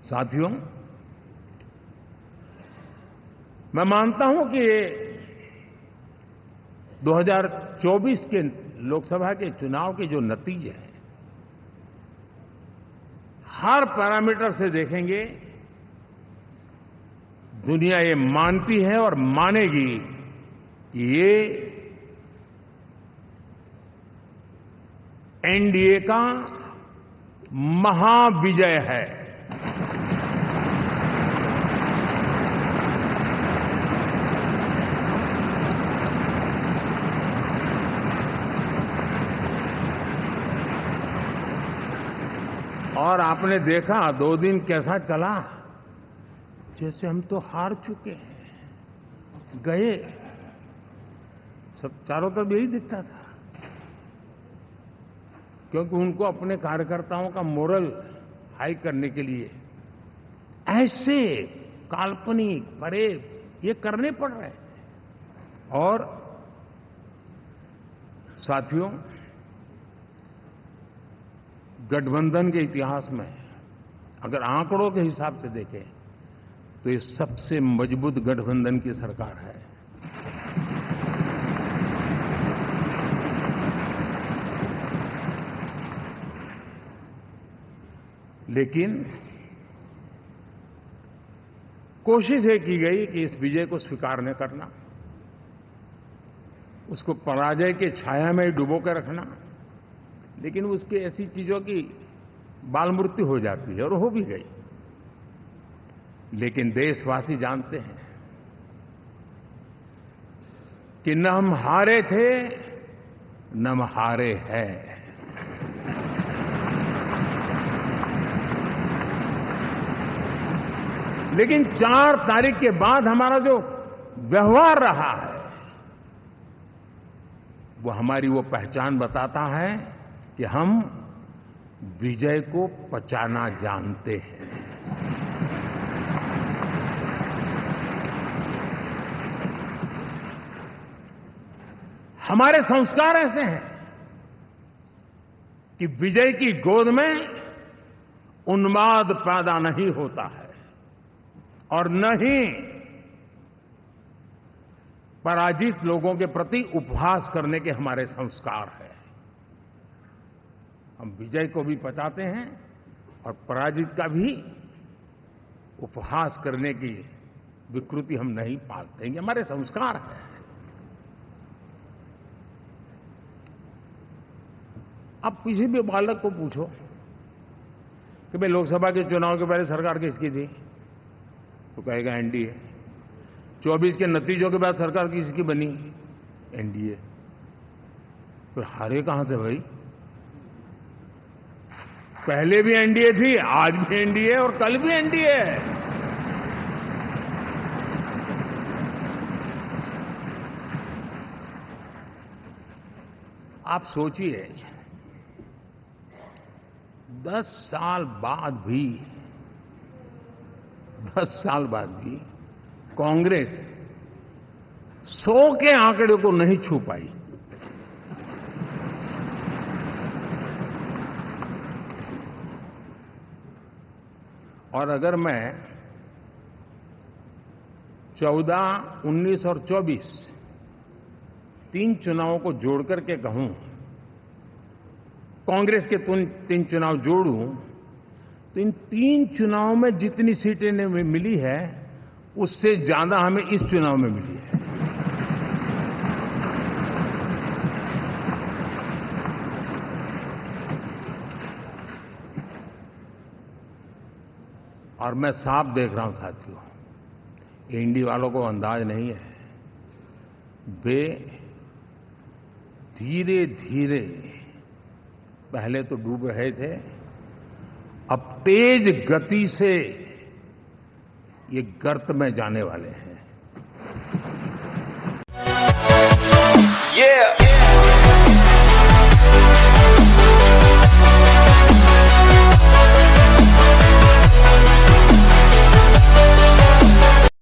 साथियों, मैं मानता हूं कि 2024 के लोकसभा के चुनाव के जो नतीजे हैं, हर पैरामीटर से देखेंगे, दुनिया ये मानती है और मानेगी कि ये एनडीए का महाविजय है। और आपने देखा 2 दिन कैसा चला, जैसे हम तो हार चुके हैं, गए, सब चारों तरफ यही दिखता था, क्योंकि उनको अपने कार्यकर्ताओं का मोरल हाई करने के लिए ऐसे काल्पनिक परेड ये करने पड़ रहे हैं। और साथियों, गठबंधन के इतिहास में अगर आंकड़ों के हिसाब से देखें तो ये सबसे मजबूत गठबंधन की सरकार है। लेकिन कोशिश ये की गई कि इस विजय को स्वीकार न करना, उसको पराजय के छाया में डुबो कर रखना, लेकिन उसकी ऐसी चीजों की बाल मृत्यु हो जाती है, और हो भी गई। लेकिन देशवासी जानते हैं कि न हम हारे थे न हम हारे हैं। लेकिन 4 तारीख के बाद हमारा जो व्यवहार रहा है, वो हमारी वो पहचान बताता है कि हम विजय को पचाना जानते हैं। हमारे संस्कार ऐसे हैं कि विजय की गोद में उन्माद पैदा नहीं होता है, और न ही पराजित लोगों के प्रति उपहास करने के हमारे संस्कार हैं। हम विजय को भी पचाते हैं और पराजित का भी उपहास करने की विकृति हम नहीं पालते हैं। ये हमारे संस्कार हैं। अब किसी भी बालक को पूछो कि भाई लोकसभा के चुनाव के पहले सरकार किसकी थी, तो कहेगा एनडीए। 24 के नतीजों के बाद सरकार किसकी बनी, एनडीए। तो हारे कहां से भाई? पहले भी एनडीए थी, आज भी एनडीए और कल भी एनडीए है। आप सोचिए, 10 साल बाद भी कांग्रेस 100 के आंकड़े को नहीं छू पाई। और अगर मैं 14, 19 और 24 3 चुनावों को जोड़ करके कहूं, कांग्रेस के 3 चुनाव जोड़ूं, तो इन 3 चुनावों में जितनी सीटें मिली है उससे ज्यादा हमें इस चुनाव में मिली है। और मैं साफ देख रहा हूं साथियों, एनडीए वालों को अंदाज नहीं है, वे धीरे धीरे पहले तो डूब रहे थे, अब तेज गति से ये गर्त में जाने वाले हैं।